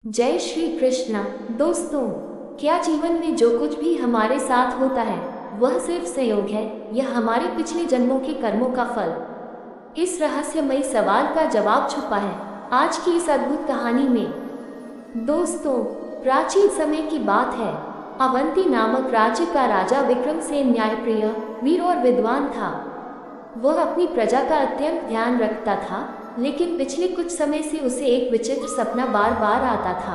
जय श्री कृष्णा। दोस्तों, क्या जीवन में जो कुछ भी हमारे साथ होता है वह सिर्फ संयोग है या हमारे पिछले जन्मों के कर्मों का फल? इस रहस्यमयी सवाल का जवाब छुपा है आज की इस अद्भुत कहानी में। दोस्तों, प्राचीन समय की बात है। अवंती नामक राज्य का राजा विक्रमसेन न्यायप्रिय, वीर और विद्वान था। वह अपनी प्रजा का अत्यंत ध्यान रखता था, लेकिन पिछले कुछ समय से उसे एक विचित्र सपना बार बार आता था।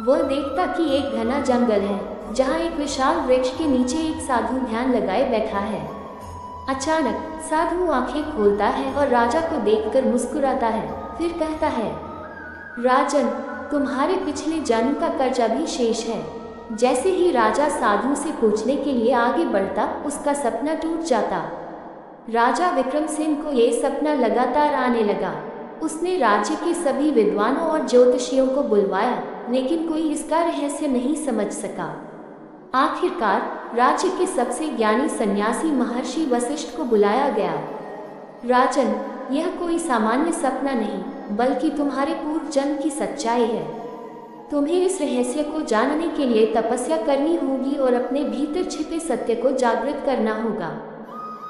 वह देखता कि एक घना जंगल है जहाँ एक विशाल वृक्ष के नीचे एक साधु ध्यान लगाए बैठा है। अचानक साधु आंखें खोलता है और राजा को देखकर मुस्कुराता है। फिर कहता है, राजन, तुम्हारे पिछले जन्म का कर्ज अभी शेष है। जैसे ही राजा साधु से पूछने के लिए आगे बढ़ता, उसका सपना टूट जाता। राजा विक्रमसेन को यह सपना लगातार आने लगा। उसने राज्य के सभी विद्वानों और ज्योतिषियों को बुलवाया, लेकिन कोई इसका रहस्य नहीं समझ सका। आखिरकार राज्य के सबसे ज्ञानी सन्यासी महर्षि वशिष्ठ को बुलाया गया। राजन, यह कोई सामान्य सपना नहीं, बल्कि तुम्हारे पूर्व जन्म की सच्चाई है। तुम्हें इस रहस्य को जानने के लिए तपस्या करनी होगी और अपने भीतर छिपे सत्य को जागृत करना होगा।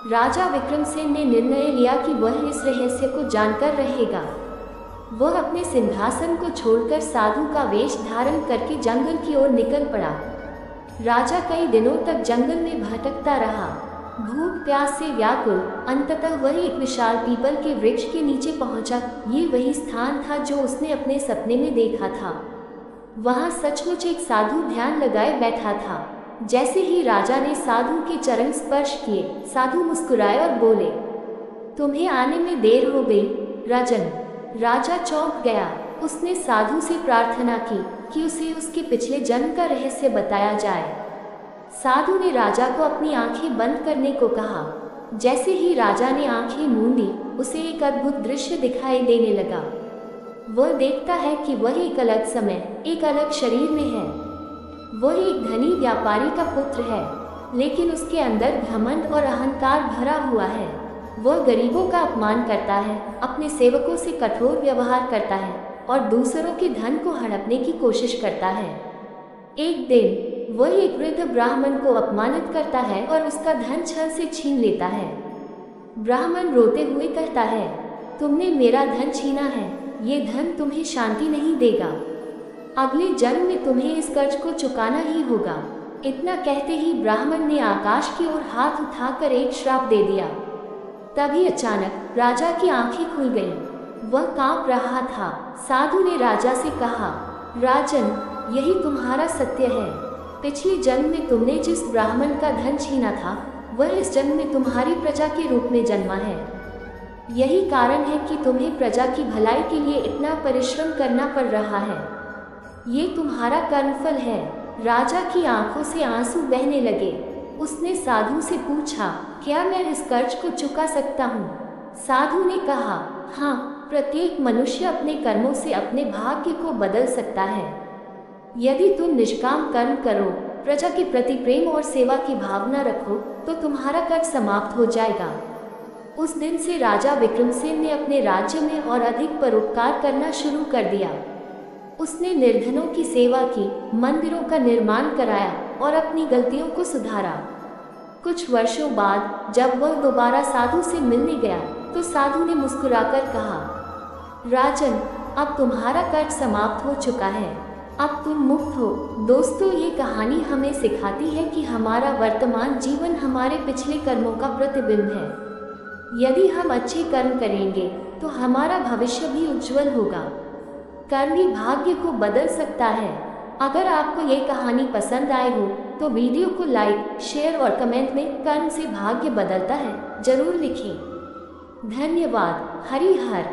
राजा विक्रमसेन ने निर्णय लिया कि वह इस रहस्य को जानकर रहेगा। वह अपने सिंहासन को छोड़कर साधु का वेश धारण करके जंगल की ओर निकल पड़ा। राजा कई दिनों तक जंगल में भटकता रहा, भूख प्यास से व्याकुल। अंततः वह एक विशाल पीपल के वृक्ष के नीचे पहुंचा। ये वही स्थान था जो उसने अपने सपने में देखा था। वहां सचमुच एक साधु ध्यान लगाए बैठा था। जैसे ही राजा ने साधु के चरण स्पर्श किए, साधु मुस्कुराए और बोले, तुम्हें आने में देर हो गई, राजन। राजा चौंक गया। उसने साधु से प्रार्थना की कि उसे उसके पिछले जन्म का रहस्य बताया जाए। साधु ने राजा को अपनी आंखें बंद करने को कहा। जैसे ही राजा ने आंखें मूंदी, उसे एक अद्भुत दृश्य दिखाई देने लगा। वह देखता है कि वह एक अलग समय, एक अलग शरीर में है। वह एक धनी व्यापारी का पुत्र है, लेकिन उसके अंदर घमंड और अहंकार भरा हुआ है। वह गरीबों का अपमान करता है, अपने सेवकों से कठोर व्यवहार करता है और दूसरों के धन को हड़पने की कोशिश करता है। एक दिन वह एक वृद्ध ब्राह्मण को अपमानित करता है और उसका धन छल से छीन लेता है। ब्राह्मण रोते हुए कहता है, तुमने मेरा धन छीना है, ये धन तुम्हें शांति नहीं देगा। अगले जन्म में तुम्हें इस कर्ज को चुकाना ही होगा। इतना कहते ही ब्राह्मण ने आकाश की ओर हाथ उठाकर एक श्राप दे दिया। तभी अचानक राजा की आंखें खुल गईं। वह कांप रहा था। साधु ने राजा से कहा, राजन, यही तुम्हारा सत्य है। पिछले जन्म में तुमने जिस ब्राह्मण का धन छीना था, वह इस जन्म में तुम्हारी प्रजा के रूप में जन्मा है। यही कारण है कि तुम्हें प्रजा की भलाई के लिए इतना परिश्रम करना पड़ रहा है। ये तुम्हारा कर्मफल है। राजा की आंखों से आंसू बहने लगे। उसने साधु से पूछा, क्या मैं इस कर्ज को चुका सकता हूँ? साधु ने कहा, हाँ, प्रत्येक मनुष्य अपने कर्मों से अपने भाग्य को बदल सकता है। यदि तुम निष्काम कर्म करो, प्रजा के प्रति प्रेम और सेवा की भावना रखो, तो तुम्हारा कर्ज समाप्त हो जाएगा। उस दिन से राजा विक्रमसेन ने अपने राज्य में और अधिक परोपकार करना शुरू कर दिया। उसने निर्धनों की सेवा की, मंदिरों का निर्माण कराया और अपनी गलतियों को सुधारा। कुछ वर्षों बाद जब वह दोबारा साधु से मिलने गया, तो साधु ने मुस्कुराकर कहा, राजन, अब तुम्हारा कर्ज समाप्त हो चुका है। अब तुम मुक्त हो। दोस्तों, ये कहानी हमें सिखाती है कि हमारा वर्तमान जीवन हमारे पिछले कर्मों का प्रतिबिंब है। यदि हम अच्छे कर्म करेंगे तो हमारा भविष्य भी उज्जवल होगा। कर्म ही भाग्य को बदल सकता है। अगर आपको ये कहानी पसंद आई हो तो वीडियो को लाइक, शेयर और कमेंट में कर्म से भाग्य बदलता है जरूर लिखें। धन्यवाद। हरि हर।